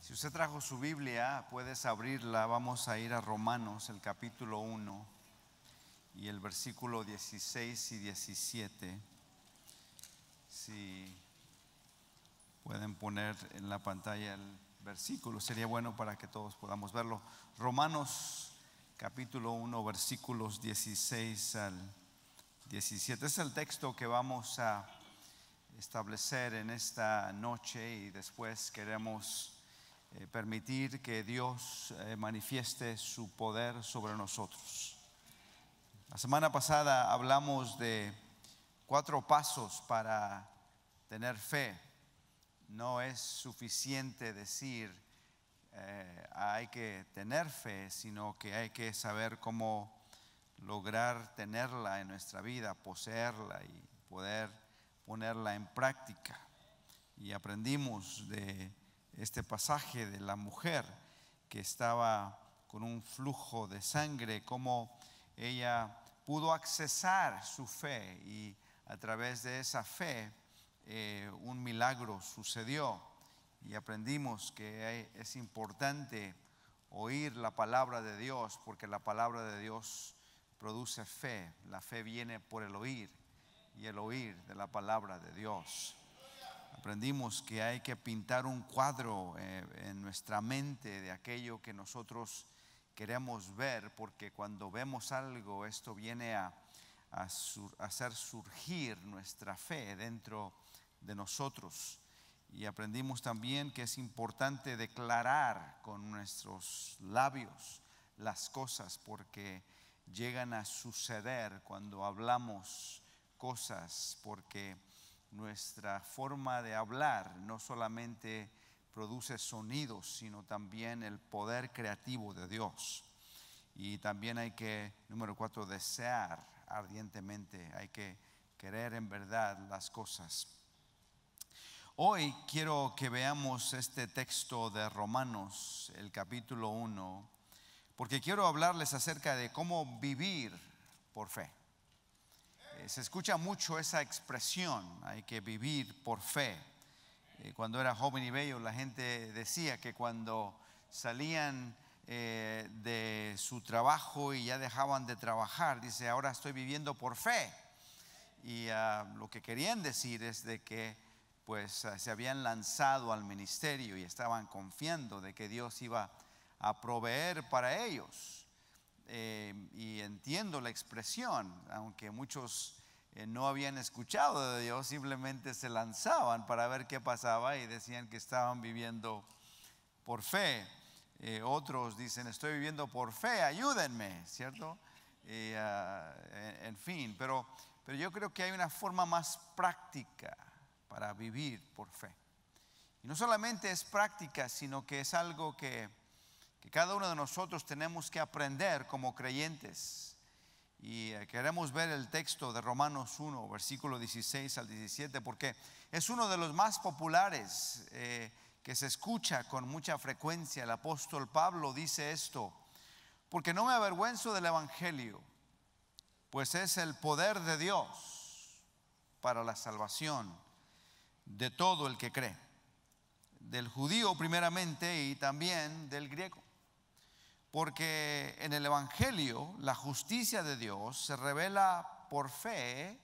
Si usted trajo su Biblia, puedes abrirla. Vamos a ir a Romanos, el capítulo 1 y el versículo 16 y 17. Si pueden poner en la pantalla el versículo, sería bueno para que todos podamos verlo. Romanos capítulo 1, versículos 16 al 17. Es el texto que vamos a establecer en esta noche, y después queremos permitir que Dios manifieste su poder sobre nosotros. La semana pasada hablamos de 4 pasos para tener fe. No es suficiente decir hay que tener fe, sino que hay que saber cómo lograr tenerla en nuestra vida, poseerla y poder ponerla en práctica. Y aprendimos de este pasaje de la mujer que estaba con un flujo de sangre, cómo ella pudo accesar su fe, y a través de esa fe un milagro sucedió. Y aprendimos que es importante oír la palabra de Dios, porque la palabra de Dios produce fe. La fe viene por el oír, y el oír de la palabra de Dios. Aprendimos que hay que pintar un cuadro en nuestra mente de aquello que nosotros queremos ver, porque cuando vemos algo, esto viene a hacer surgir nuestra fe dentro de nosotros. Y aprendimos también que es importante declarar con nuestros labios las cosas, porque llegan a suceder cuando hablamos cosas, porque nuestra forma de hablar no solamente produce sonidos, sino también el poder creativo de Dios. Y también hay que, número 4, desear ardientemente. Hay que querer en verdad las cosas. Hoy quiero que veamos este texto de Romanos, el capítulo 1, porque quiero hablarles acerca de cómo vivir por fe. Se escucha mucho esa expresión, hay que vivir por fe. Cuando era joven y bello, la gente decía que cuando salían de su trabajo y ya dejaban de trabajar, dice, ahora estoy viviendo por fe. Y lo que querían decir es de que pues se habían lanzado al ministerio y estaban confiando de que Dios iba a proveer para ellos. Y entiendo la expresión, aunque muchos no habían escuchado de Dios, simplemente se lanzaban para ver qué pasaba y decían que estaban viviendo por fe. Otros dicen, estoy viviendo por fe, ayúdenme, ¿cierto? En fin, pero yo creo que hay una forma más práctica para vivir por fe. Y no solamente es práctica, sino que es algo que cada uno de nosotros tenemos que aprender como creyentes. Y queremos ver el texto de Romanos 1, versículo 16 al 17, porque es uno de los más populares que se escucha con mucha frecuencia. El apóstol Pablo dice esto: porque no me avergüenzo del evangelio, pues es el poder de Dios para la salvación de todo el que cree, del judío primeramente y también del griego. Porque en el evangelio la justicia de Dios se revela por fe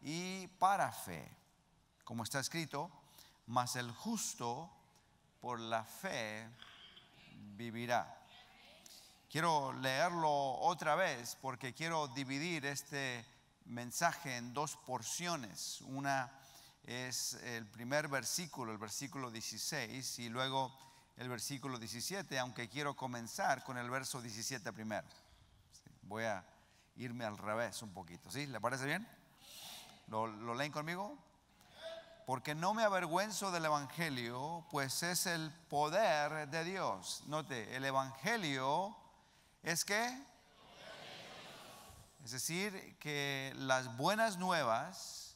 y para fe, como está escrito, mas el justo por la fe vivirá. Quiero leerlo otra vez porque quiero dividir este mensaje en 2 porciones. Una es el primer versículo, el versículo 16, y luego el versículo 17, aunque quiero comenzar con el verso 17 primero. Voy a irme al revés un poquito, ¿sí? ¿Le parece bien? ¿Lo leen conmigo? Porque no me avergüenzo del evangelio, pues es el poder de Dios. Note, el evangelio es ¿qué? Es decir, que las buenas nuevas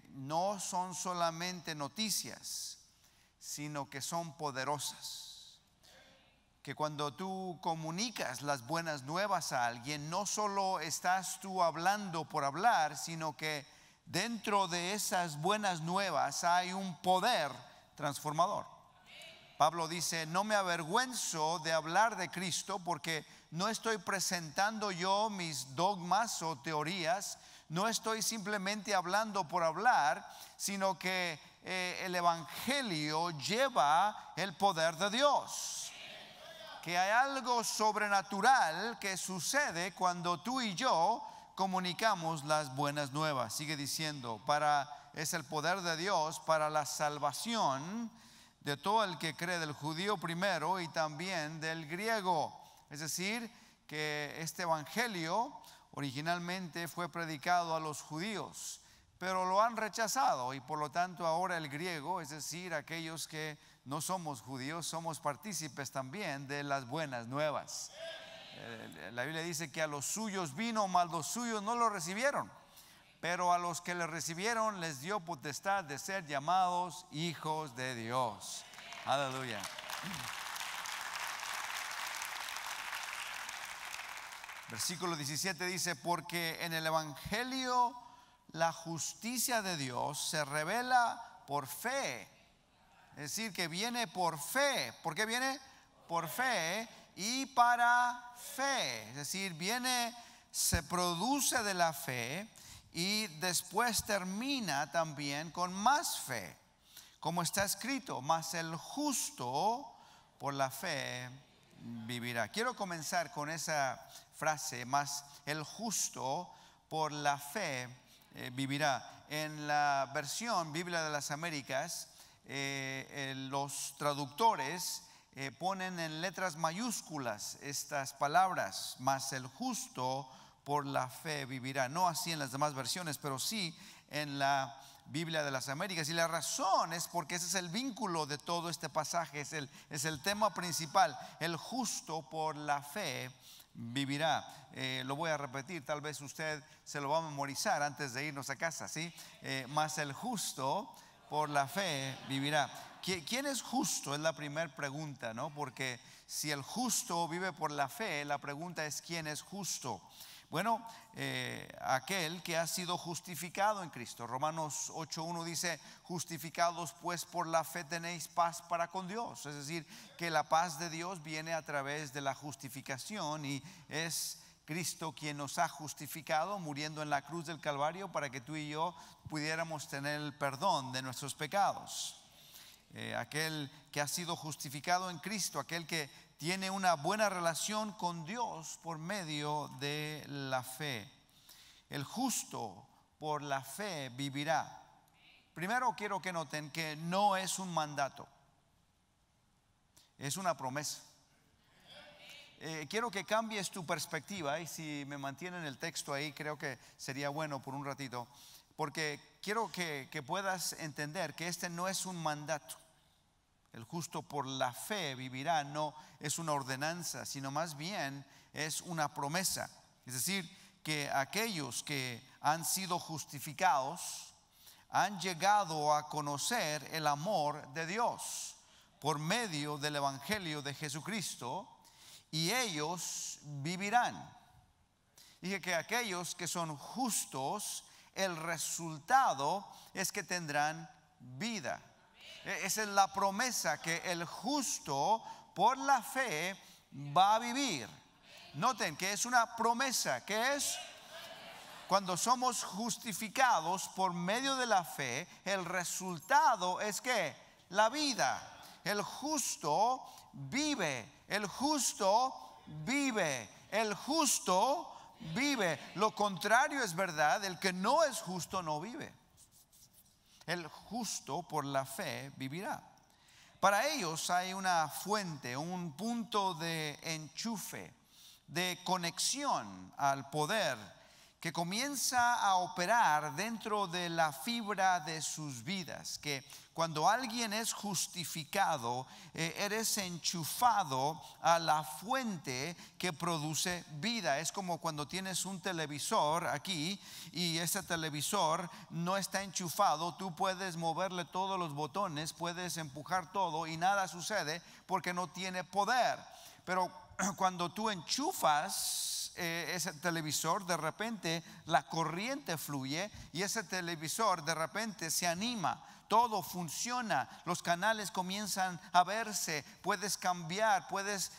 no son solamente noticias, sino que son poderosas. Que cuando tú comunicas las buenas nuevas a alguien, no solo estás tú hablando por hablar, sino que dentro de esas buenas nuevas hay un poder transformador. Pablo dice: no me avergüenzo de hablar de Cristo, porque no estoy presentando yo mis dogmas o teorías, no estoy simplemente hablando por hablar, sino que el evangelio lleva el poder de Dios. Que hay algo sobrenatural que sucede cuando tú y yo comunicamos las buenas nuevas. Sigue diciendo: es el poder de Dios para la salvación de todo el que cree, del judío primero y también del griego. Es decir, que este evangelio originalmente fue predicado a los judíos, pero lo han rechazado, y por lo tanto ahora el griego, es decir, aquellos que no somos judíos, somos partícipes también de las buenas nuevas. La Biblia dice que a los suyos vino, mas los suyos no lo recibieron, pero a los que le recibieron les dio potestad de ser llamados hijos de Dios. Aleluya. Versículo 17 dice: porque en el evangelio la justicia de Dios se revela por fe. Es decir, que viene por fe. ¿Por qué viene? Por fe y para fe. Es decir, se produce de la fe y después termina también con más fe. Como está escrito: mas el justo por la fe vivirá. Quiero comenzar con esa frase: mas el justo por la fe vivirá. En la versión Biblia de las Américas, los traductores ponen en letras mayúsculas estas palabras: mas el justo por la fe vivirá. No así en las demás versiones, pero sí en la Biblia de las Américas. Y la razón es porque ese es el vínculo de todo este pasaje, es el tema principal: el justo por la fe vivirá. Lo voy a repetir, tal vez usted se lo va a memorizar antes de irnos a casa, ¿sí? Mas el justo por la fe vivirá. ¿Quién es justo? Es la primera pregunta, ¿no? Porque si el justo vive por la fe, la pregunta es: ¿quién es justo? Bueno, aquel que ha sido justificado en Cristo. Romanos 8:1 dice: justificados pues por la fe tenéis paz para con Dios. Es decir, que la paz de Dios viene a través de la justificación, y es Cristo quien nos ha justificado muriendo en la cruz del Calvario para que tú y yo pudiéramos tener el perdón de nuestros pecados. Aquel que ha sido justificado en Cristo, aquel que tiene una buena relación con Dios por medio de la fe. El justo por la fe vivirá. Primero quiero que noten que no es un mandato, es una promesa. Quiero que cambies tu perspectiva, y si me mantienen el texto ahí, creo que sería bueno por un ratito, porque quiero que puedas entender que este no es un mandato. El justo por la fe vivirá no es una ordenanza, sino más bien es una promesa. Es decir, que aquellos que han sido justificados han llegado a conocer el amor de Dios por medio del evangelio de Jesucristo, y ellos vivirán. Dije que aquellos que son justos, el resultado es que tendrán vida. Esa es la promesa, que el justo por la fe va a vivir. Noten que es una promesa. ¿Qué es? Cuando somos justificados por medio de la fe, el resultado es que la vida. El justo vive. El justo vive. El justo vive. Lo contrario es verdad: el que no es justo no vive. El justo por la fe vivirá. Para ellos hay una fuente, un punto de enchufe, de conexión al poder, que comienza a operar dentro de la fibra de sus vidas. Que cuando alguien es justificado, eres enchufado a la fuente que produce vida. Es como cuando tienes un televisor aquí y ese televisor no está enchufado. Tú puedes moverle todos los botones, puedes empujar todo y nada sucede porque no tiene poder. Pero cuando tú enchufas ese televisor, de repente la corriente fluye y ese televisor de repente se anima. todo funciona, los canales comienzan a verse, puedes cambiar, puedes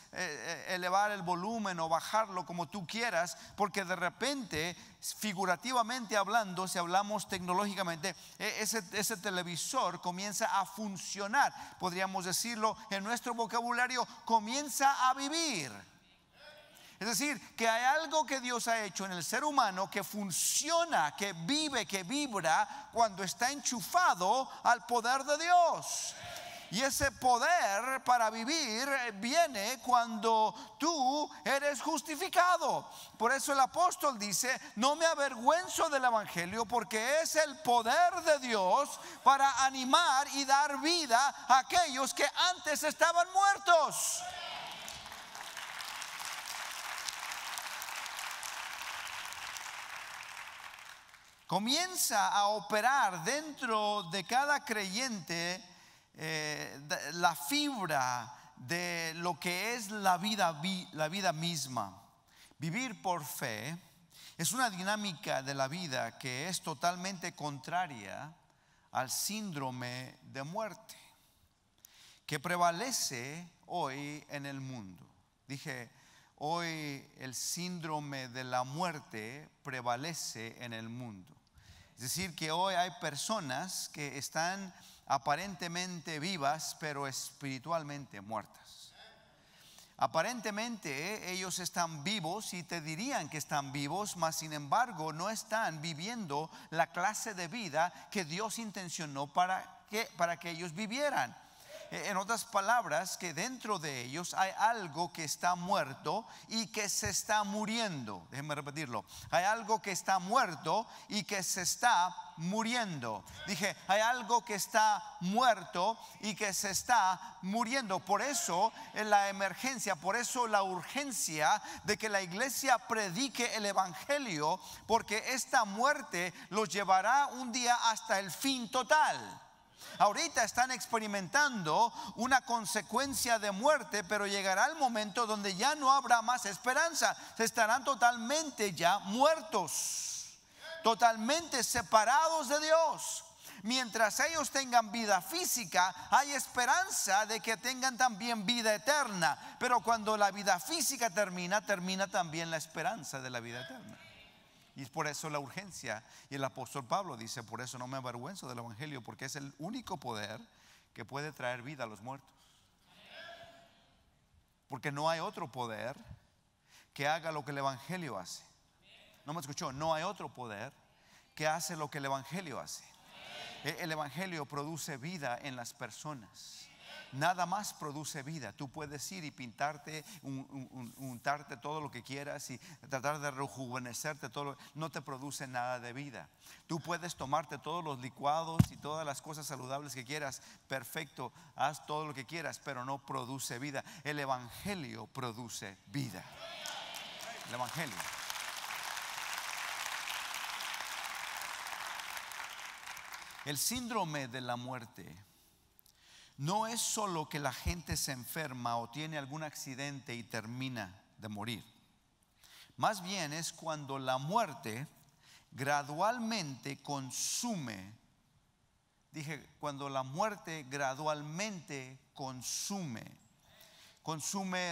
elevar el volumen o bajarlo como tú quieras, porque de repente, figurativamente hablando, si hablamos tecnológicamente, ese televisor comienza a funcionar, podríamos decirlo en nuestro vocabulario, comienza a vivir. Es decir, que hay algo que Dios ha hecho en el ser humano que funciona, que vive, que vibra cuando está enchufado al poder de Dios. Y ese poder para vivir viene cuando tú eres justificado. Por eso el apóstol dice: no me avergüenzo del evangelio, porque es el poder de Dios para animar y dar vida a aquellos que antes estaban muertos. Comienza a operar dentro de cada creyente la fibra de lo que es la vida misma. Vivir por fe es una dinámica de la vida que es totalmente contraria al síndrome de muerte que prevalece hoy en el mundo. Dije, hoy el síndrome de la muerte prevalece en el mundo. Es decir, que hoy hay personas que están aparentemente vivas, pero espiritualmente muertas. Aparentemente ellos están vivos y te dirían que están vivos, mas sin embargo no están viviendo la clase de vida que Dios intencionó para que ellos vivieran. En otras palabras, que dentro de ellos hay algo que está muerto y que se está muriendo. Déjenme repetirlo. Hay algo que está muerto y que se está muriendo. Dije, hay algo que está muerto y que se está muriendo. Por eso la emergencia, por eso la urgencia de que la iglesia predique el evangelio, porque esta muerte los llevará un día hasta el fin total. Ahorita están experimentando una consecuencia de muerte, pero llegará el momento donde ya no habrá más esperanza. Se estarán totalmente ya muertos, totalmente separados de Dios. Mientras ellos tengan vida física, hay esperanza de que tengan también vida eterna. Pero cuando la vida física termina también la esperanza de la vida eterna. Y es por eso la urgencia. Y el apóstol Pablo dice: por eso no me avergüenzo del evangelio, porque es el único poder que puede traer vida a los muertos. Porque no hay otro poder que haga lo que el evangelio hace. ¿No me escuchó? No hay otro poder que hace lo que el evangelio hace. El evangelio produce vida en las personas. Nada más produce vida. Tú puedes ir y pintarte, untarte todo lo que quieras y tratar de rejuvenecerte todo. No te produce nada de vida. Tú puedes tomarte todos los licuados y todas las cosas saludables que quieras. Perfecto, haz todo lo que quieras, pero no produce vida. El evangelio produce vida. El evangelio. El síndrome de la muerte no es solo que la gente se enferma o tiene algún accidente y termina de morir. Más bien es cuando la muerte gradualmente consume. Dije, cuando la muerte gradualmente consume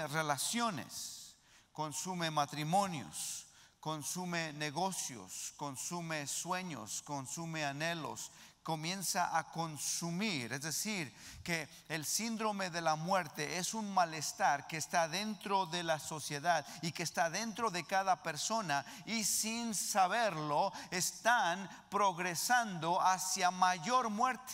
relaciones, consume matrimonios, consume negocios, consume sueños, consume anhelos, comienza a consumir. Es decir, que el síndrome de la muerte es un malestar que está dentro de la sociedad y que está dentro de cada persona, y sin saberlo están progresando hacia mayor muerte.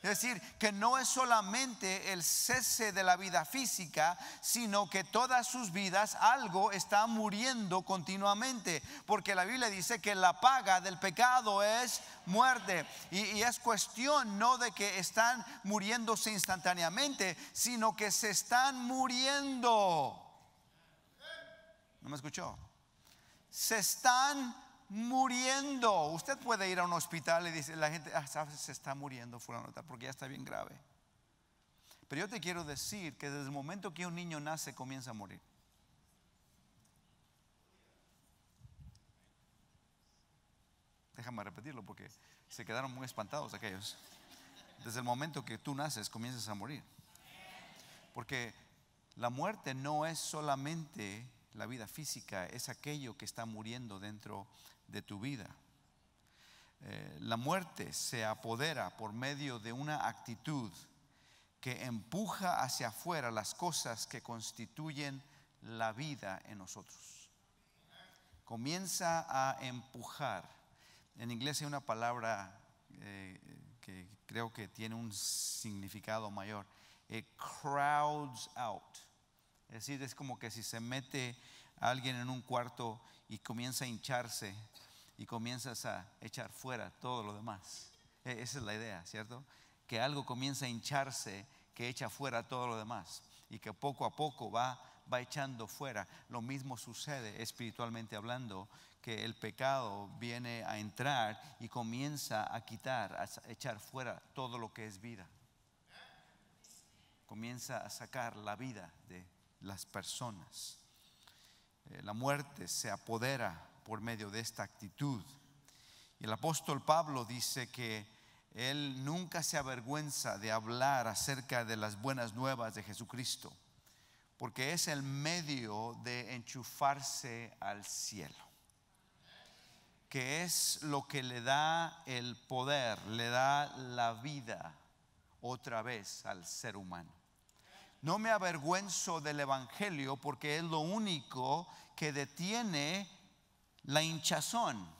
Es decir, que no es solamente el cese de la vida física, sino que todas sus vidas algo está muriendo continuamente, porque la Biblia dice que la paga del pecado es muerte. Y es cuestión no de que están muriéndose instantáneamente, sino que se están muriendo. ¿No me escuchó? Se están muriendo. Usted puede ir a un hospital y dice la gente: ¿sabes? Se está muriendo fulano tal, porque ya está bien grave. Pero yo te quiero decir que desde el momento que un niño nace comienza a morir. Déjame repetirlo porque se quedaron muy espantados aquellos. desde el momento que tú naces, comienzas a morir. Porque la muerte no es solamente la vida física, es aquello que está muriendo dentro de tu vida. La muerte se apodera por medio de una actitud que empuja hacia afuera las cosas que constituyen la vida en nosotros. Comienza a empujar. En inglés hay una palabra que creo que tiene un significado mayor. It crowds out. Es decir, es como que si se mete a alguien en un cuarto y comienza a hincharse y comienzas a echar fuera todo lo demás. Esa es la idea, ¿cierto? Que algo comienza a hincharse, que echa fuera todo lo demás y que poco a poco va echando fuera. Lo mismo sucede espiritualmente hablando, que el pecado viene a entrar y comienza a quitar, a echar fuera todo lo que es vida. Comienza a sacar la vida de las personas. La muerte se apodera por medio de esta actitud. Y el apóstol Pablo dice que él nunca se avergüenza de hablar acerca de las buenas nuevas de Jesucristo, porque es el medio de enchufarse al cielo, que es lo que le da el poder, le da la vida otra vez al ser humano. No me avergüenzo del evangelio porque es lo único que detiene la hinchazón.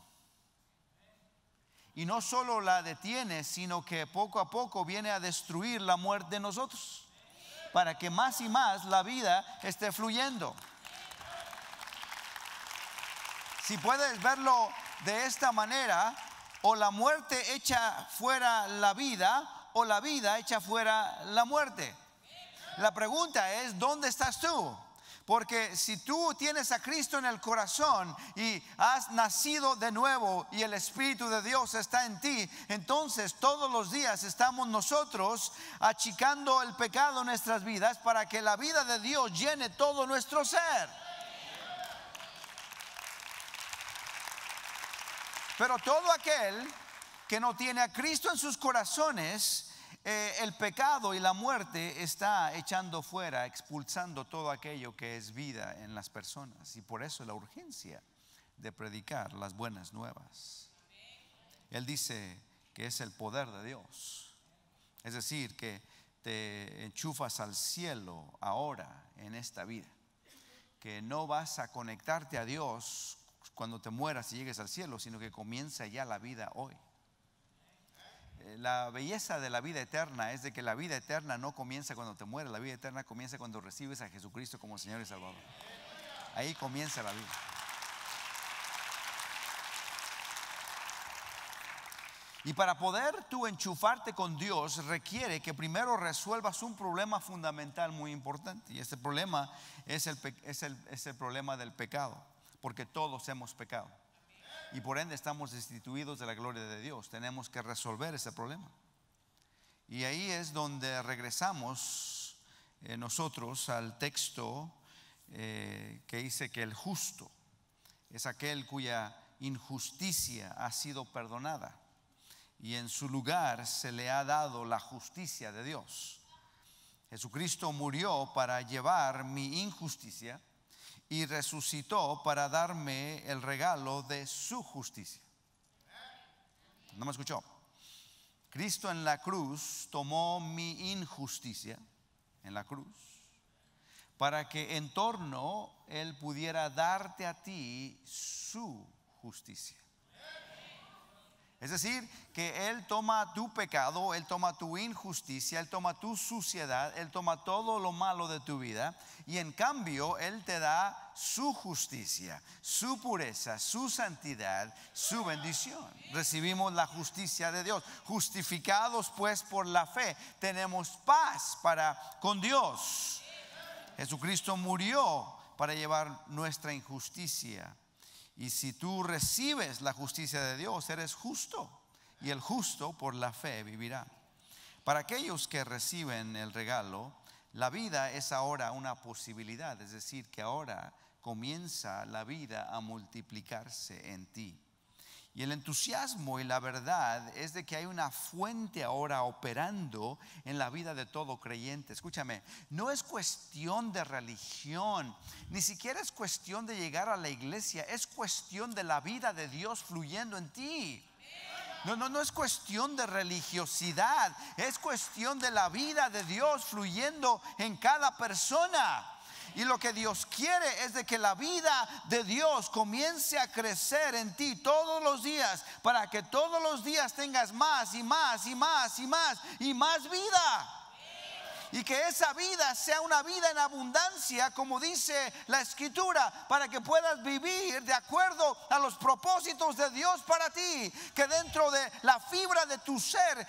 Y no solo la detiene, sino que poco a poco viene a destruir la muerte de nosotros, para que más y más la vida esté fluyendo. Si puedes verlo de esta manera, o la muerte echa fuera la vida, o la vida echa fuera la muerte. La pregunta es, ¿dónde estás tú? Porque si tú tienes a Cristo en el corazón y has nacido de nuevo y el Espíritu de Dios está en ti, entonces todos los días estamos nosotros achicando el pecado en nuestras vidas para que la vida de Dios llene todo nuestro ser. Pero todo aquel que no tiene a Cristo en sus corazones, el pecado y la muerte está echando fuera, expulsando todo aquello que es vida en las personas. Y por eso la urgencia de predicar las buenas nuevas. Él dice que es el poder de Dios. Es decir, que te enchufas al cielo ahora en esta vida. Que no vas a conectarte a Dios cuando te mueras y llegues al cielo, sino que comienza ya la vida hoy. La belleza de la vida eterna es de que la vida eterna no comienza cuando te mueres. La vida eterna comienza cuando recibes a Jesucristo como Señor y Salvador. Ahí comienza la vida. Y para poder tú enchufarte con Dios requiere que primero resuelvas un problema fundamental muy importante. Y este problema es el problema del pecado, porque todos hemos pecado. Y por ende estamos destituidos de la gloria de Dios. Tenemos que resolver ese problema. Y ahí es donde regresamos nosotros al texto que dice que el justo es aquel cuya injusticia ha sido perdonada y en su lugar se le ha dado la justicia de Dios. Jesucristo murió para llevar mi injusticia y resucitó para darme el regalo de su justicia. ¿No me escuchó? Cristo en la cruz tomó mi injusticia en la cruz para que en torno Él pudiera darte a ti su justicia. Es decir, que Él toma tu pecado, Él toma tu injusticia, Él toma tu suciedad, Él toma todo lo malo de tu vida y en cambio Él te da su justicia, su pureza, su santidad, su bendición. Recibimos la justicia de Dios. Justificados pues por la fe, tenemos paz con Dios. Jesucristo murió para llevar nuestra injusticia. Y si tú recibes la justicia de Dios, eres justo. Y el justo por la fe vivirá. Para aquellos que reciben el regalo, la vida es ahora una posibilidad. Es decir, que ahora comienza la vida a multiplicarse en ti. Y el entusiasmo y la verdad es de que hay una fuente ahora operando en la vida de todo creyente. Escúchame, no es cuestión de religión, ni siquiera es cuestión de llegar a la iglesia, es cuestión de la vida de Dios fluyendo en ti. No es cuestión de religiosidad, es cuestión de la vida de Dios fluyendo en cada persona. Y lo que Dios quiere es de que la vida de Dios comience a crecer en ti todos los días, para que todos los días tengas más y más y más y más y más vida. Y que esa vida sea una vida en abundancia, como dice la Escritura, para que puedas vivir de acuerdo a los propósitos de Dios para ti. Que dentro de la fibra de tu ser,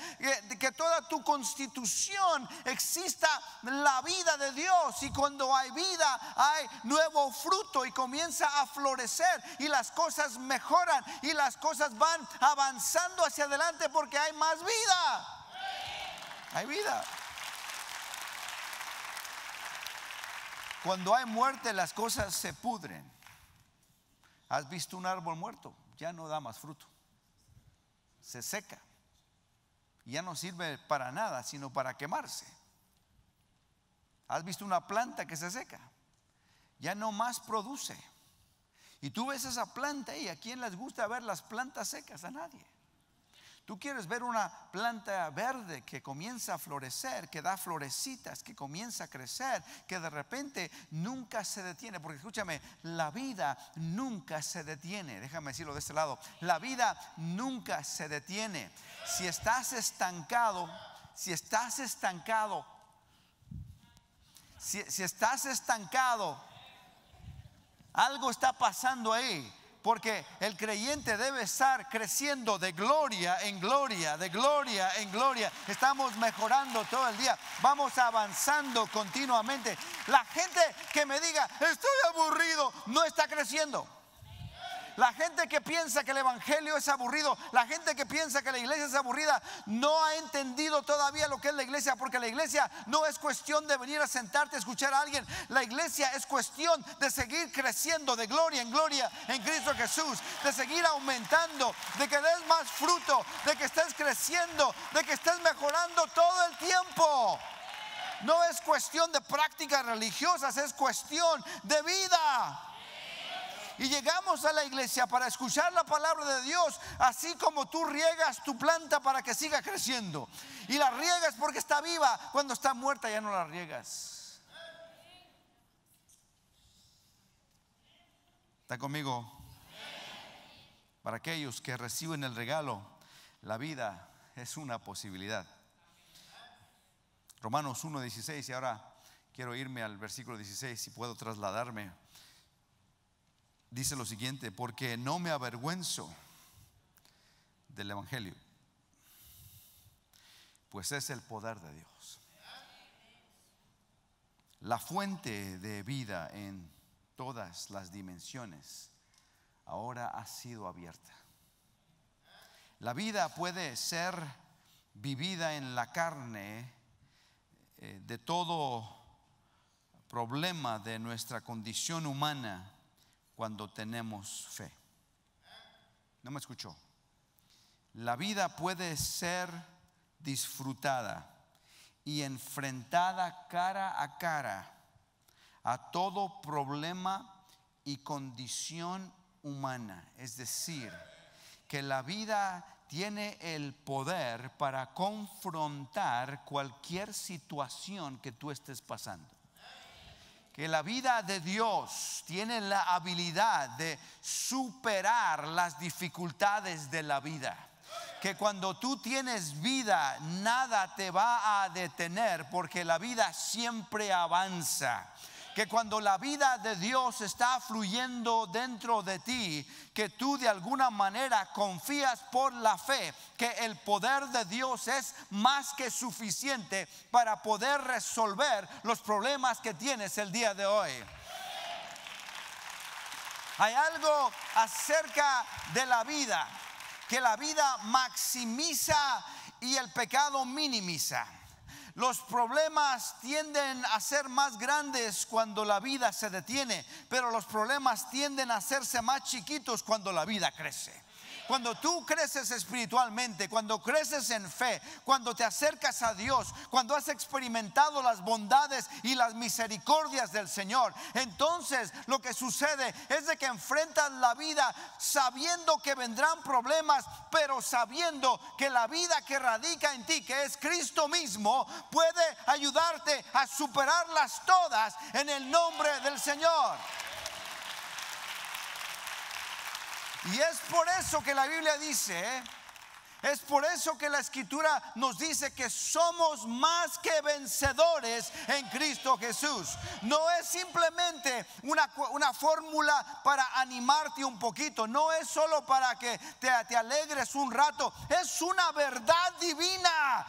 que toda tu constitución exista la vida de Dios. Y cuando hay vida, hay nuevo fruto y comienza a florecer. Y las cosas mejoran y las cosas van avanzando hacia adelante porque hay más vida. Hay vida. Cuando hay muerte, las cosas se pudren. ¿Has visto un árbol muerto? Ya no da más fruto. Se seca. Ya no sirve para nada, sino para quemarse. ¿Has visto una planta que se seca? Ya no más produce. Y tú ves esa planta y ¿a quién les gusta ver las plantas secas? A nadie. Tú quieres ver una planta verde que comienza a florecer, que da florecitas, que comienza a crecer, que de repente nunca se detiene. Porque escúchame, la vida nunca se detiene. Déjame decirlo de este lado. La vida nunca se detiene. Si estás estancado, algo está pasando ahí. Porque el creyente debe estar creciendo de gloria en gloria, de gloria en gloria. Estamos mejorando todo el día, vamos avanzando continuamente. La gente que me diga estoy aburrido, no está creciendo. La gente que piensa que el evangelio es aburrido, la gente que piensa que la iglesia es aburrida, no ha entendido todavía lo que es la iglesia. Porque la iglesia no es cuestión de venir a sentarte a escuchar a alguien. La iglesia es cuestión de seguir creciendo de gloria en gloria en Cristo Jesús, de seguir aumentando, de que des más fruto, de que estés creciendo, de que estés mejorando todo el tiempo. No es cuestión de prácticas religiosas, es cuestión de vida. Y llegamos a la iglesia para escuchar la palabra de Dios, así como tú riegas tu planta para que siga creciendo. Y la riegas porque está viva. Cuando está muerta ya no la riegas. ¿Está conmigo? Para aquellos que reciben el regalo, la vida es una posibilidad. Romanos 1:16, y ahora quiero irme al versículo 16 si puedo trasladarme. Dice lo siguiente: porque no me avergüenzo del evangelio, pues es el poder de Dios, la fuente de vida en todas las dimensiones. Ahora ha sido abierta. La vida puede ser vivida en la carne de todo problema de nuestra condición humana cuando tenemos fe. ¿No me escuchó? La vida puede ser disfrutada y enfrentada cara a cara a todo problema y condición humana. Es decir, que la vida tiene el poder para confrontar cualquier situación que tú estés pasando. Que la vida de Dios tiene la habilidad de superar las dificultades de la vida. Que cuando tú tienes vida, nada te va a detener, porque la vida siempre avanza. Que cuando la vida de Dios está fluyendo dentro de ti, que tú de alguna manera confías por la fe que el poder de Dios es más que suficiente para poder resolver los problemas que tienes el día de hoy. Hay algo acerca de la vida, que la vida maximiza y el pecado minimiza. Los problemas tienden a ser más grandes cuando la vida se detiene, pero los problemas tienden a hacerse más chiquitos cuando la vida crece. Cuando tú creces espiritualmente, cuando creces en fe, cuando te acercas a Dios, cuando has experimentado las bondades y las misericordias del Señor, entonces lo que sucede es de que enfrentas la vida sabiendo que vendrán problemas, pero sabiendo que la vida que radica en ti, que es Cristo mismo, puede ayudarte a superarlas todas en el nombre del Señor. Y es por eso que la Biblia dice, es por eso que la Escritura nos dice que somos más que vencedores en Cristo Jesús. No es simplemente una fórmula para animarte un poquito, no es solo para que te alegres un rato, es una verdad divina.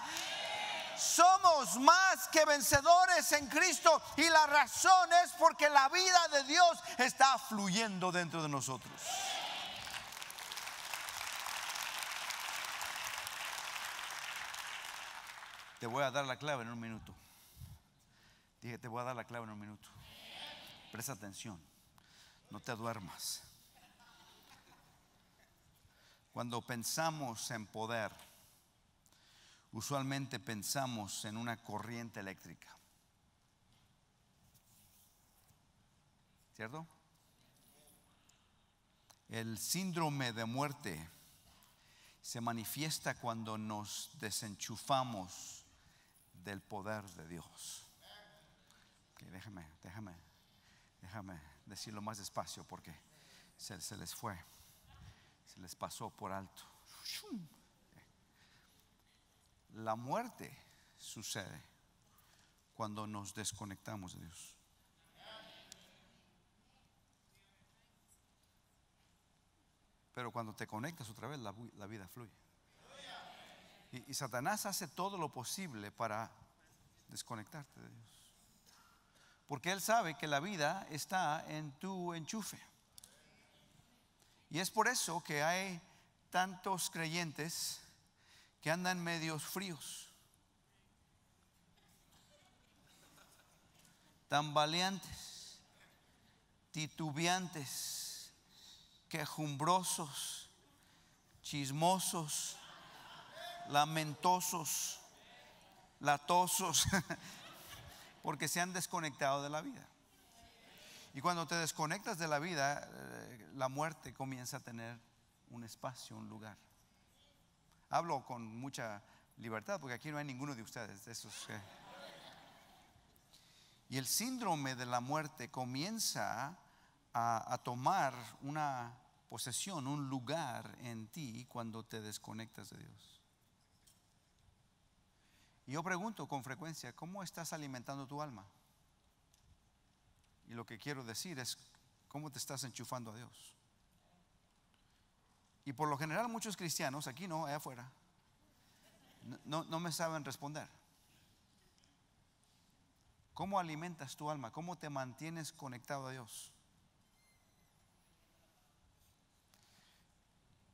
Somos más que vencedores en Cristo, y la razón es porque la vida de Dios está fluyendo dentro de nosotros. Te voy a dar la clave en un minuto. Dije, te voy a dar la clave en un minuto. Presta atención, no te duermas. Cuando pensamos en poder, usualmente pensamos en una corriente eléctrica, ¿cierto? El síndrome de muerte se manifiesta cuando nos desenchufamos del poder de Dios. Okay, déjame decirlo más despacio porque se les fue, se les pasó por alto. La muerte sucede cuando nos desconectamos de Dios. Pero cuando te conectas otra vez, la vida fluye. Y Satanás hace todo lo posible para desconectarte de Dios, porque él sabe que la vida está en tu enchufe. Y es por eso que hay tantos creyentes que andan medios fríos, tambaleantes, titubeantes, quejumbrosos, chismosos, lamentosos, latosos, porque se han desconectado de la vida. Y cuando te desconectas de la vida, la muerte comienza a tener un espacio, un lugar. Hablo con mucha libertad porque aquí no hay ninguno de ustedes de esos que... Y el síndrome de la muerte comienza a tomar una posesión, un lugar en ti cuando te desconectas de Dios. Y yo pregunto con frecuencia, ¿cómo estás alimentando tu alma? Y lo que quiero decir es, ¿cómo te estás enchufando a Dios? Y por lo general muchos cristianos, aquí no, allá afuera, no me saben responder. ¿Cómo alimentas tu alma? ¿Cómo te mantienes conectado a Dios?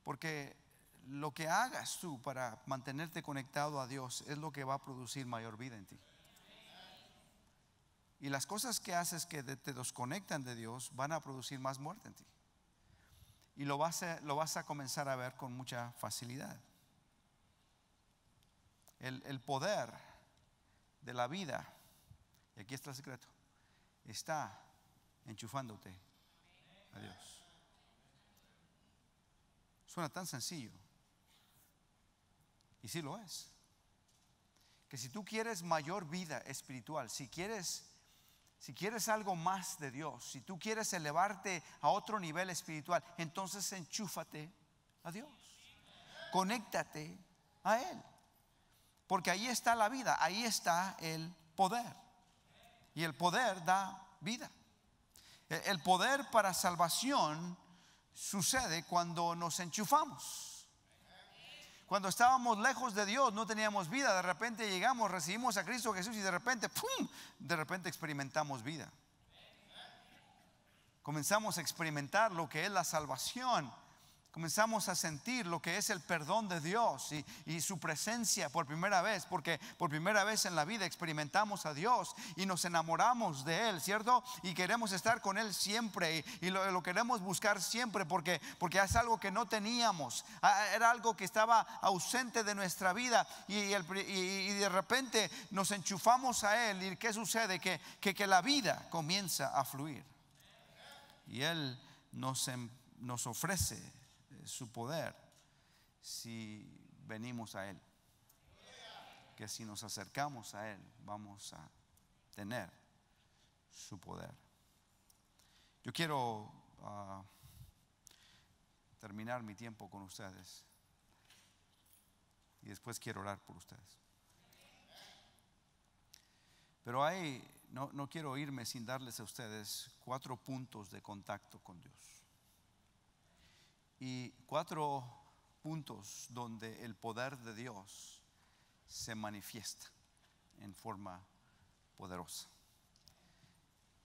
Porque lo que hagas tú para mantenerte conectado a Dios es lo que va a producir mayor vida en ti. Y las cosas que haces que te desconectan de Dios van a producir más muerte en ti. Y lo vas a comenzar a ver con mucha facilidad. El poder de la vida, y aquí está el secreto, está enchufándote a Dios. Suena tan sencillo, y sí lo es. Que si tú quieres mayor vida espiritual, si quieres algo más de Dios, si tú quieres elevarte a otro nivel espiritual, entonces enchúfate a Dios, conéctate a Él, porque ahí está la vida, ahí está el poder, y el poder da vida. El poder para salvación sucede cuando nos enchufamos. Cuando estábamos lejos de Dios, no teníamos vida. De repente llegamos, recibimos a Cristo Jesús y de repente, ¡pum!, de repente experimentamos vida. Comenzamos a experimentar lo que es la salvación. comenzamos a sentir lo que es el perdón de Dios y su presencia por primera vez, porque por primera vez en la vida experimentamos a Dios y nos enamoramos de Él, ¿cierto? Y queremos estar con Él siempre y lo queremos buscar siempre porque es algo que no teníamos, era algo que estaba ausente de nuestra vida y de repente nos enchufamos a Él. ¿Y qué sucede? Que la vida comienza a fluir y Él nos ofrece su poder si venimos a Él, que si nos acercamos a Él vamos a tener su poder. Yo quiero terminar mi tiempo con ustedes y después quiero orar por ustedes. Pero no quiero irme sin darles a ustedes 4 puntos de contacto con Dios. Y 4 puntos donde el poder de Dios se manifiesta en forma poderosa.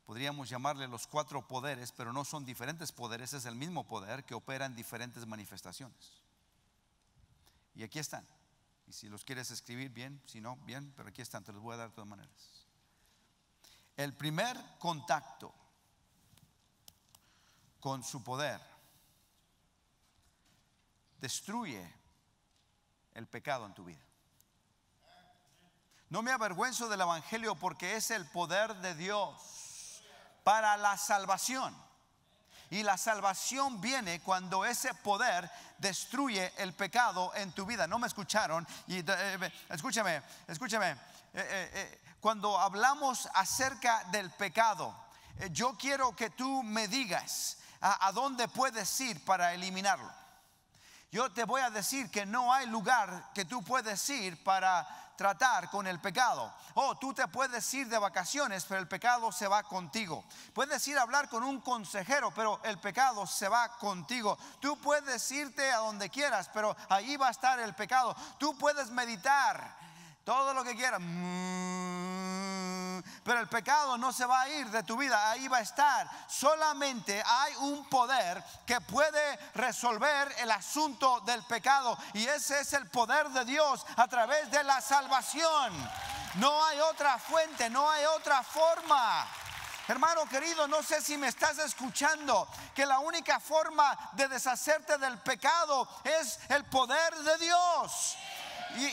Podríamos llamarle los 4 poderes, pero no son diferentes poderes, es el mismo poder que opera en diferentes manifestaciones. Y aquí están. Y si los quieres escribir bien, si no, bien, pero aquí están, te los voy a dar de todas maneras. El primer contacto con su poder destruye el pecado en tu vida. No me avergüenzo del evangelio porque es el poder de Dios para la salvación. Y la salvación viene cuando ese poder destruye el pecado en tu vida. ¿No me escucharon? Y escúchame. Cuando hablamos acerca del pecado, yo quiero que tú me digas a dónde puedes ir para eliminarlo. Yo te voy a decir que no hay lugar que tú puedes ir para tratar con el pecado. Tú te puedes ir de vacaciones, pero el pecado se va contigo. Puedes ir a hablar con un consejero, pero el pecado se va contigo. Tú puedes irte a donde quieras, pero ahí va a estar el pecado. Tú puedes meditar todo lo que quieras, pero el pecado no se va a ir de tu vida, ahí va a estar. Solamente hay un poder que puede resolver el asunto del pecado, y ese es el poder de Dios a través de la salvación. No hay otra fuente, no hay otra forma. Hermano querido, no sé si me estás escuchando, que la única forma de deshacerte del pecado es el poder de Dios.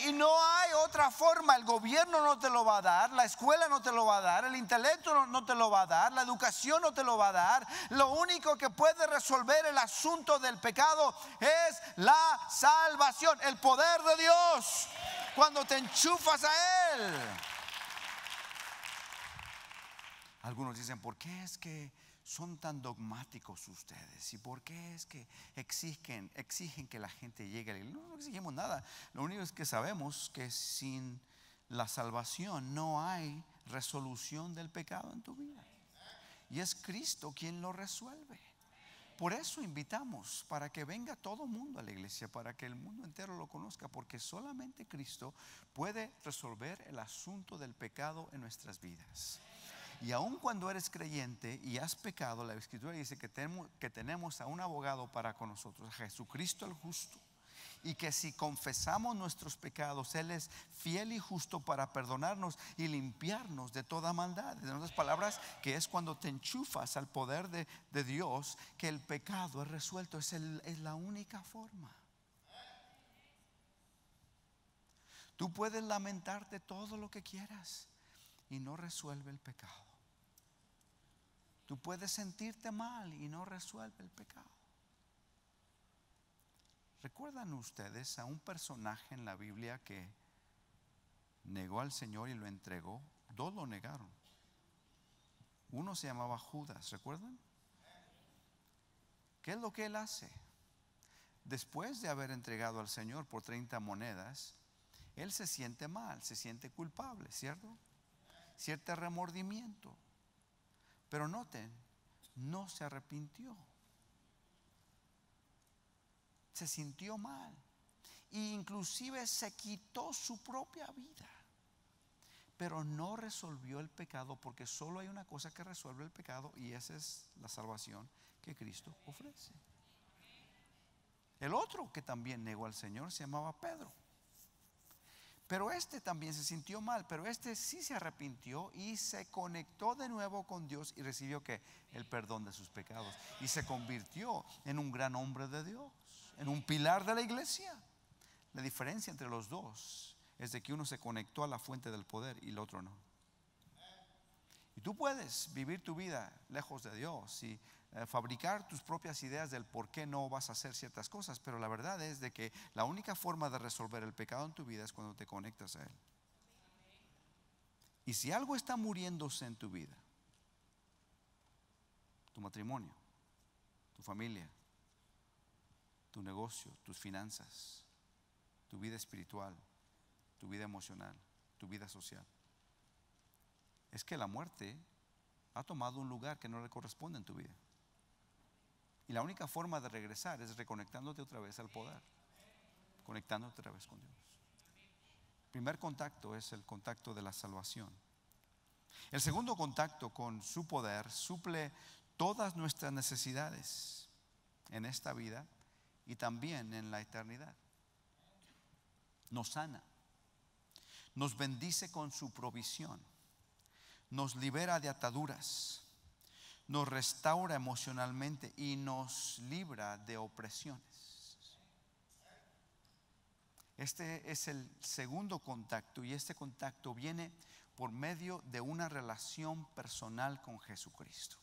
Y no hay otra forma. El gobierno no te lo va a dar, la escuela no te lo va a dar, el intelecto no te lo va a dar, la educación no te lo va a dar. Lo único que puede resolver el asunto del pecado es la salvación, el poder de Dios, cuando te enchufas a Él. Algunos dicen, ¿por qué es que son tan dogmáticos ustedes? ¿Y por qué es que exigen que la gente llegue a la iglesia? No exigimos nada. Lo único es que sabemos que sin la salvación no hay resolución del pecado en tu vida. Y es Cristo quien lo resuelve. Por eso invitamos para que venga todo el mundo a la iglesia, para que el mundo entero lo conozca, porque solamente Cristo puede resolver el asunto del pecado en nuestras vidas. Y aun cuando eres creyente y has pecado, la Escritura dice que tenemos a un abogado para con nosotros, a Jesucristo el justo, y que si confesamos nuestros pecados, Él es fiel y justo para perdonarnos y limpiarnos de toda maldad. En otras palabras, que es cuando te enchufas al poder de Dios que el pecado es resuelto. Es la única forma. Tú puedes lamentarte todo lo que quieras y no resuelve el pecado. Tú puedes sentirte mal y no resuelve el pecado. ¿Recuerdan ustedes a un personaje en la Biblia que negó al Señor y lo entregó? 2 lo negaron. Uno se llamaba Judas, ¿recuerdan? ¿Qué es lo que él hace? Después de haber entregado al Señor por 30 monedas, él se siente mal, se siente culpable, ¿cierto? Cierto remordimiento. Pero noten, no se arrepintió. Se sintió mal. E inclusive se quitó su propia vida. Pero no resolvió el pecado, porque solo hay una cosa que resuelve el pecado, y esa es la salvación que Cristo ofrece. El otro que también negó al Señor se llamaba Pedro. Pero este también se sintió mal, pero este sí se arrepintió y se conectó de nuevo con Dios y recibió que el perdón de sus pecados y se convirtió en un gran hombre de Dios, en un pilar de la iglesia. La diferencia entre los dos es de que uno se conectó a la fuente del poder y el otro no. Y tú puedes vivir tu vida lejos de Dios y fabricar tus propias ideas del por qué no vas a hacer ciertas cosas, pero la verdad es de que la única forma de resolver el pecado en tu vida es cuando te conectas a Él. Y si algo está muriéndose en tu vida, tu matrimonio, tu familia, tu negocio, tus finanzas, tu vida espiritual, tu vida emocional, tu vida social, es que la muerte ha tomado un lugar que no le corresponde en tu vida. Y la única forma de regresar es reconectándote otra vez al poder, conectándote otra vez con Dios. El primer contacto es el contacto de la salvación. El segundo contacto con su poder suple todas nuestras necesidades en esta vida y también en la eternidad. Nos sana, nos bendice con su provisión, nos libera de ataduras, nos restaura emocionalmente y nos libra de opresiones. Este es el segundo contacto y este contacto viene por medio de una relación personal con Jesucristo.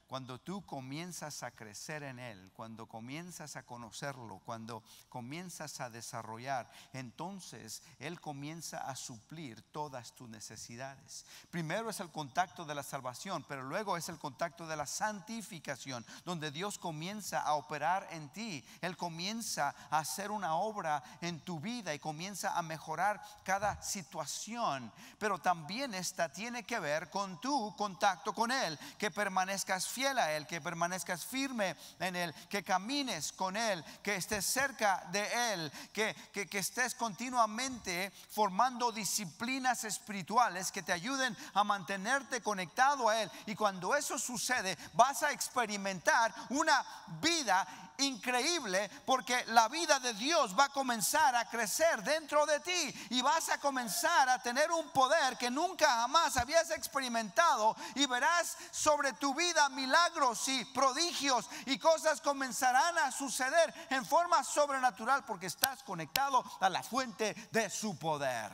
Cuando tú comienzas a crecer en Él, cuando comienzas a conocerlo, cuando comienzas a desarrollar, entonces Él comienza a suplir todas tus necesidades. Primero es el contacto de la salvación, pero luego es el contacto de la santificación, donde Dios comienza a operar en ti. Él comienza a hacer una obra en tu vida y comienza a mejorar cada situación. Pero también esta tiene que ver con tu contacto con Él, que permanezcas fiel a Él, que permanezcas firme en Él, que camines con Él, que estés cerca de Él, que estés continuamente formando disciplinas espirituales que te ayuden a mantenerte conectado a Él. Y cuando eso sucede, vas a experimentar una vida increíble, porque la vida de Dios va a comenzar a crecer dentro de ti y vas a comenzar a tener un poder que nunca jamás habías experimentado, y verás sobre tu vida milagros y prodigios y cosas comenzarán a suceder en forma sobrenatural porque estás conectado a la fuente de su poder.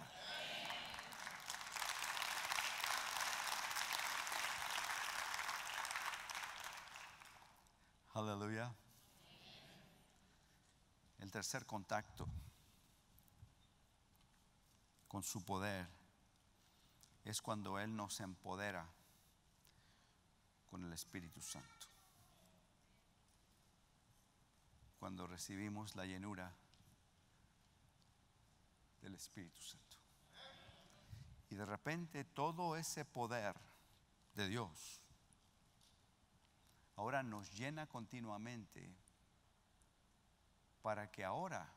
Aleluya. El tercer contacto con su poder es cuando Él nos empodera con el Espíritu Santo. Cuando recibimos la llenura del Espíritu Santo. Y de repente todo ese poder de Dios ahora nos llena continuamente, para que ahora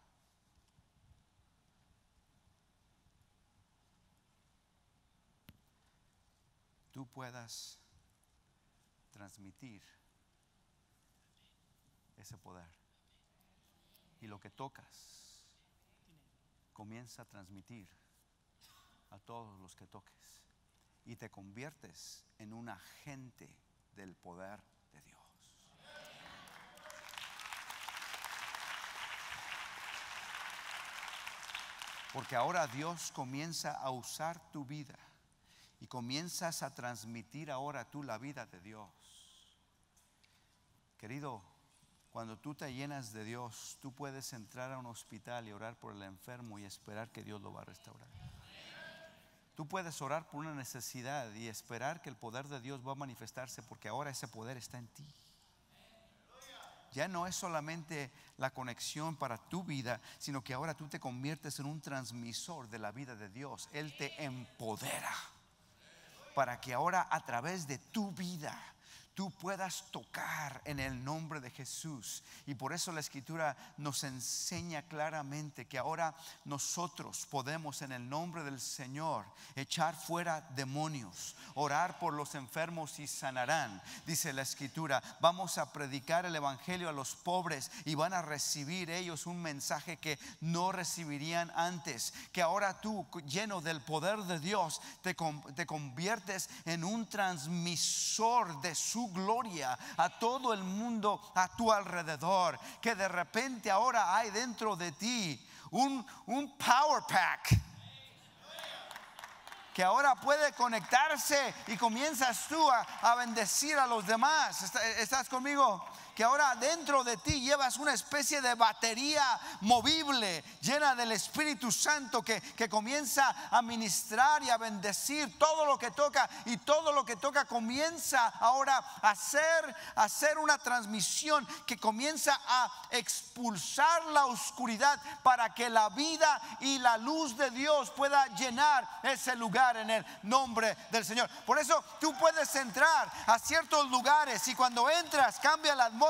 tú puedas transmitir ese poder. Y lo que tocas comienza a transmitir a todos los que toques. Y te conviertes en un agente del poder de Dios. Porque ahora Dios comienza a usar tu vida y comienzas a transmitir ahora tú la vida de Dios. Querido, cuando tú te llenas de Dios, tú puedes entrar a un hospital y orar por el enfermo y esperar que Dios lo va a restaurar. Tú puedes orar por una necesidad y esperar que el poder de Dios va a manifestarse, porque ahora ese poder está en ti. Ya no es solamente la conexión para tu vida, sino que ahora tú te conviertes en un transmisor de la vida de Dios. Él te empodera para que ahora, a través de tu vida, tú puedas tocar en el nombre de Jesús. Y por eso la Escritura nos enseña claramente que ahora nosotros podemos en el nombre del Señor echar fuera demonios, orar por los enfermos y sanarán. Dice la Escritura, vamos a predicar el evangelio a los pobres y van a recibir ellos un mensaje que no recibirían antes. Que ahora tú, lleno del poder de Dios, te conviertes en un transmisor de su gloria a todo el mundo a tu alrededor. Que de repente ahora hay dentro de ti un power pack que ahora puede conectarse y comienzas tú a bendecir a los demás. ¿Estás conmigo? Que ahora dentro de ti llevas una especie de batería movible llena del Espíritu Santo que comienza a ministrar y a bendecir todo lo que toca, y todo lo que toca comienza ahora a hacer una transmisión que comienza a expulsar la oscuridad para que la vida y la luz de Dios pueda llenar ese lugar en el nombre del Señor. Por eso tú puedes entrar a ciertos lugares y cuando entras cambia la atmósfera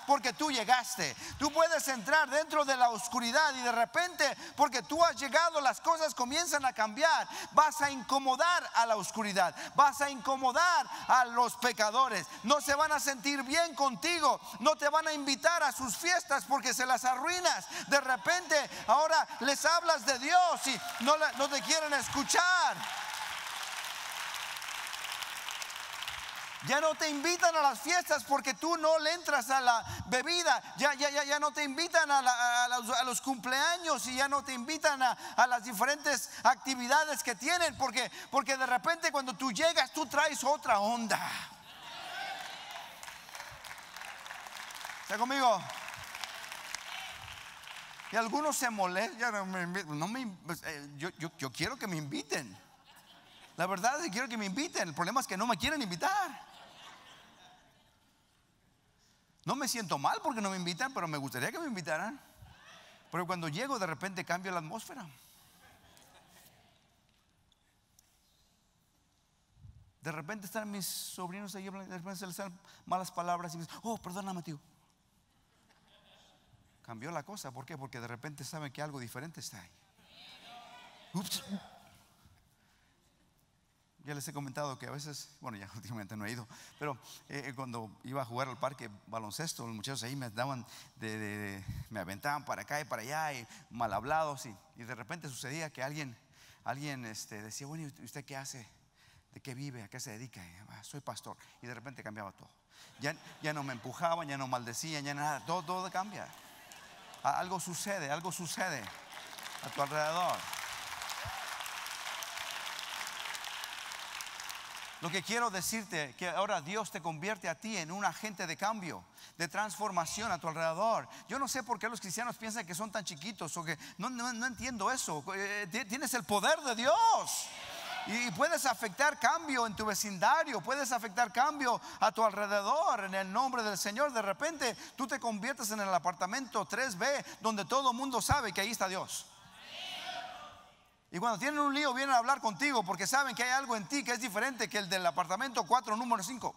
porque tú llegaste. Tú puedes entrar dentro de la oscuridad y de repente, porque tú has llegado, las cosas comienzan a cambiar. Vas a incomodar a la oscuridad, vas a incomodar a los pecadores. No se van a sentir bien contigo, no te van a invitar a sus fiestas porque se las arruinas. De repente ahora les hablas de Dios y no te quieren escuchar. Ya no te invitan a las fiestas porque tú no le entras a la bebida. Ya no te invitan a los cumpleaños, y ya no te invitan a las diferentes actividades que tienen, porque de repente cuando tú llegas tú traes otra onda. ¿Está conmigo? Y algunos se molestan. Yo quiero que me inviten. La verdad es que quiero que me inviten. El problema es que no me quieren invitar. No me siento mal porque no me invitan, pero me gustaría que me invitaran. Pero cuando llego de repente cambia la atmósfera. De repente están mis sobrinos ahí, de repente se les salen malas palabras y me dicen, oh, perdóname, tío. Cambió la cosa. ¿Por qué? Porque de repente saben que algo diferente está ahí. Ups. Ya les he comentado que a veces, bueno, ya últimamente no he ido, pero cuando iba a jugar al parque baloncesto, los muchachos ahí me daban me aventaban para acá y para allá y mal hablados, y de repente sucedía que alguien decía, bueno, ¿y usted qué hace? ¿De qué vive? ¿A qué se dedica? Soy pastor. Y de repente cambiaba todo. Ya no me empujaban, ya no maldecían, ya nada, todo cambia. Algo sucede a tu alrededor. Lo que quiero decirte, que ahora Dios te convierte a ti en un agente de cambio, de transformación a tu alrededor. Yo no sé por qué los cristianos piensan que son tan chiquitos, o que no entiendo eso. Tienes el poder de Dios y puedes afectar cambio en tu vecindario, puedes afectar cambio a tu alrededor en el nombre del Señor. De repente tú te conviertes en el apartamento 3B donde todo el mundo sabe que ahí está Dios. Y cuando tienen un lío vienen a hablar contigo porque saben que hay algo en ti que es diferente que el del apartamento 4 número 5.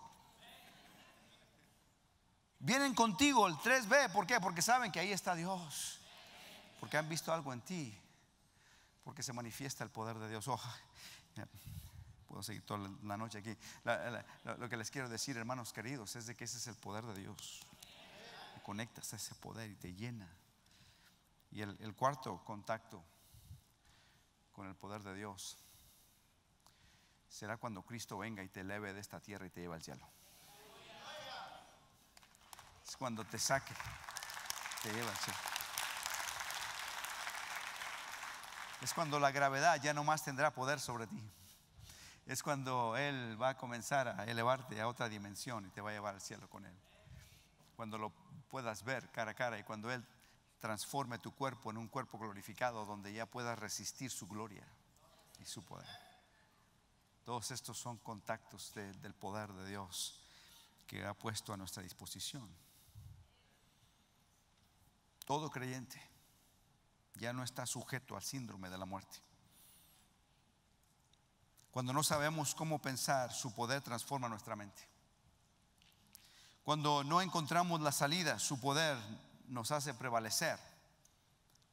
Vienen contigo el 3B. ¿Por qué? Porque saben que ahí está Dios, porque han visto algo en ti, porque se manifiesta el poder de Dios. Puedo seguir toda la noche aquí. Lo que les quiero decir, hermanos queridos, es de que ese es el poder de Dios. Te conectas a ese poder y te llena. Y el cuarto contacto con el poder de Dios será cuando Cristo venga y te eleve de esta tierra y te lleve al cielo. Es cuando te saque, te lleva al cielo. Es cuando la gravedad ya no más tendrá poder sobre ti. Es cuando Él va a comenzar a elevarte a otra dimensión y te va a llevar al cielo con Él. Cuando lo puedas ver cara a cara y cuando Él transforme tu cuerpo en un cuerpo glorificado donde ya puedas resistir su gloria y su poder. Todos estos son contactos del poder de Dios que ha puesto a nuestra disposición. Todo creyente ya no está sujeto al síndrome de la muerte. Cuando no sabemos cómo pensar, su poder transforma nuestra mente. Cuando no encontramos la salida, su poder nos hace prevalecer.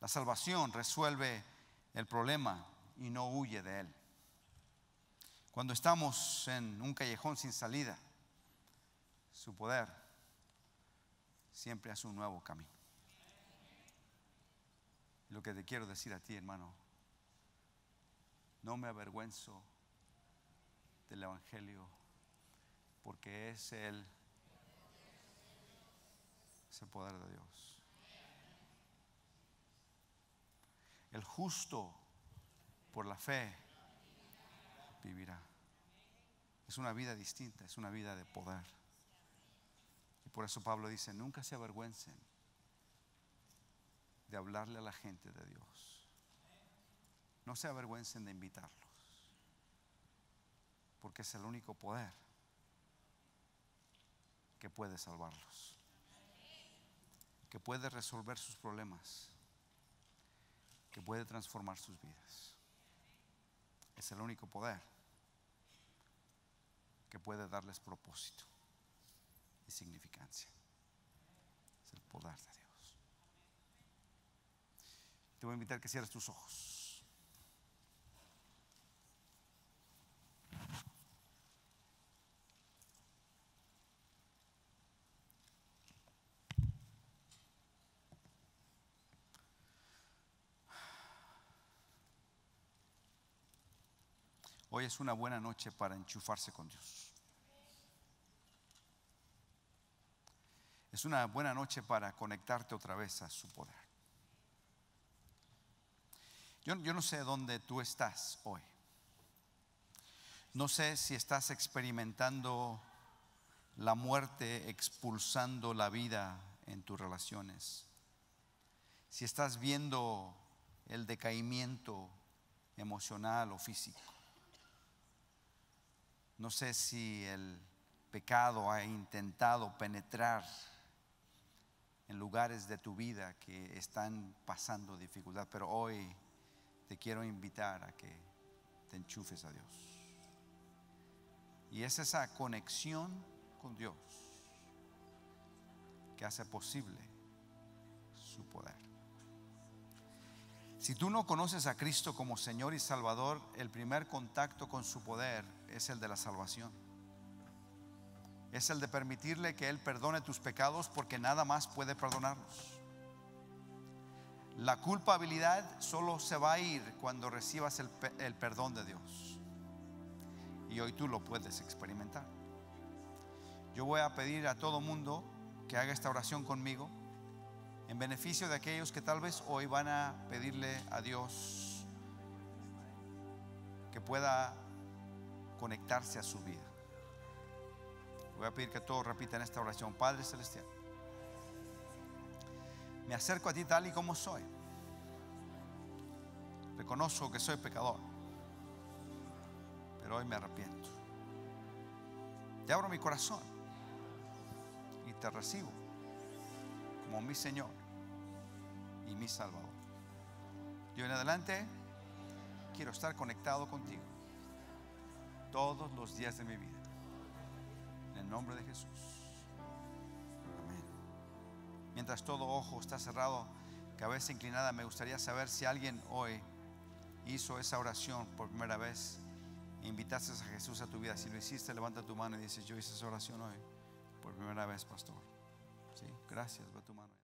La salvación resuelve el problema y no huye de él. Cuando estamos en un callejón sin salida, su poder siempre hace un nuevo camino. Lo que te quiero decir a ti, hermano, no me avergüenzo del Evangelio, porque es el poder de Dios. El justo por la fe vivirá. Es una vida distinta, es una vida de poder. Y por eso Pablo dice: nunca se avergüencen de hablarle a la gente de Dios. No se avergüencen de invitarlos, porque es el único poder que puede salvarlos, que puede resolver sus problemas, que puede transformar sus vidas. Es el único poder que puede darles propósito y significancia. Es el poder de Dios. Te voy a invitar a que cierres tus ojos. Hoy es una buena noche para enchufarse con Dios. Es una buena noche para conectarte otra vez a su poder. Yo no sé dónde tú estás hoy. No sé si estás experimentando la muerte expulsando la vida en tus relaciones. Si estás viendo el decaimiento emocional o físico. No sé si el pecado ha intentado penetrar en lugares de tu vida que están pasando dificultad, pero hoy te quiero invitar a que te enchufes a Dios. Y es esa conexión con Dios que hace posible su poder. Si tú no conoces a Cristo como Señor y Salvador, el primer contacto con su poder es el de la salvación. Es el de permitirle que Él perdone tus pecados, porque nada más puede perdonarlos. La culpabilidad solo se va a ir cuando recibas el perdón de Dios. Y hoy tú lo puedes experimentar. Yo voy a pedir a todo mundo que haga esta oración conmigo, en beneficio de aquellos que tal vez hoy van a pedirle a Dios que pueda conectarse a su vida. Voy a pedir que todos repitan esta oración. Padre Celestial, me acerco a ti tal y como soy. Reconozco que soy pecador, pero hoy me arrepiento. Te abro mi corazón y te recibo como mi Señor y mi Salvador. Yo en adelante quiero estar conectado contigo todos los días de mi vida. En el nombre de Jesús. Amén. Mientras todo ojo está cerrado, cabeza inclinada, me gustaría saber si alguien hoy hizo esa oración por primera vez e invitaste a Jesús a tu vida. Si lo hiciste, levanta tu mano y dices: yo hice esa oración hoy por primera vez, pastor. Sí, gracias, va tu mano.